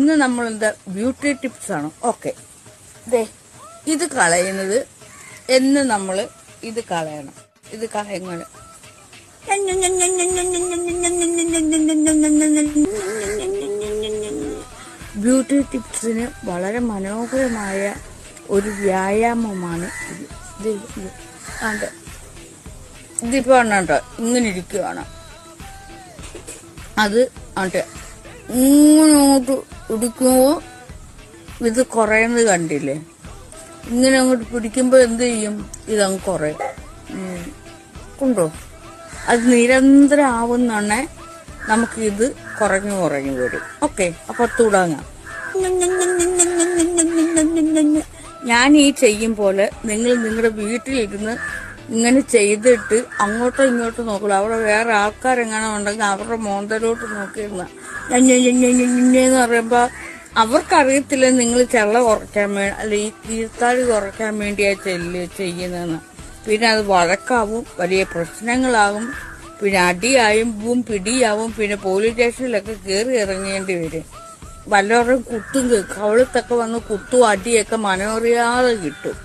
ഇന്ന് നമ്മൾ എന്താ ബ്യൂട്ടി ടിപ്സ് ആണ്. ഓക്കെ, ഇത് കളയുന്നത് എന്ന് നമ്മൾ ഇത് കളയണം. ഇത് കളയുന്നത് ബ്യൂട്ടി ടിപ്സിന് വളരെ മനോഹരമായ ഒരു വ്യായാമമാണ് ഇത്. അതെ, ഇതിപ്പോ കേട്ടോ ഇങ്ങനെ ഇരിക്കുകയാണ്. അത് ആട്ടെ ഇങ്ങോട്ട് പിടിക്കുമ്പോൾ ഇത് കുറയുന്നത് കണ്ടില്ലേ? ഇങ്ങനെ അങ്ങോട്ട് പിടിക്കുമ്പോൾ എന്ത് ചെയ്യും? ഇതങ്ങ് കുറയും. കൊണ്ടോ അത് നിരന്തരം ആവുന്നേ നമുക്കിത് കുറഞ്ഞു വരും. ഓക്കെ, അപ്പൊ തുടങ്ങാം. ഞാൻ ഈ ചെയ്യും പോലെ നിങ്ങൾ നിങ്ങളുടെ വീട്ടിലിരുന്ന് ഇങ്ങനെ ചെയ്തിട്ട് അങ്ങോട്ടോ ഇങ്ങോട്ടോ നോക്കുള്ളൂ. അവിടെ വേറെ ആൾക്കാരെങ്ങനെ ഉണ്ടെങ്കിൽ അവരുടെ മോന്തലോട്ട് നോക്കിയിരുന്ന എന്ന് പറയുമ്പോ അവർക്കറിയത്തില്ല നിങ്ങൾ ചെള്ള കുറയ്ക്കാൻ അല്ല ഈ കീഴ്ത്താഴി കുറയ്ക്കാൻ വേണ്ടിയാ ചെയ്യുന്നതെന്ന്. പിന്നെ അത് വഴക്കാവും, വലിയ പ്രശ്നങ്ങളാകും, പിന്നെ അടിയായും പിടിയാവും, പിന്നെ പോലീസ് സ്റ്റേഷനിലൊക്കെ കയറി ഇറങ്ങേണ്ടി വരും. വല്ലവരും കുത്തും, കവളത്തൊക്കെ വന്ന് കുത്തും അടിയൊക്കെ മനോറിയാതെ കിട്ടും.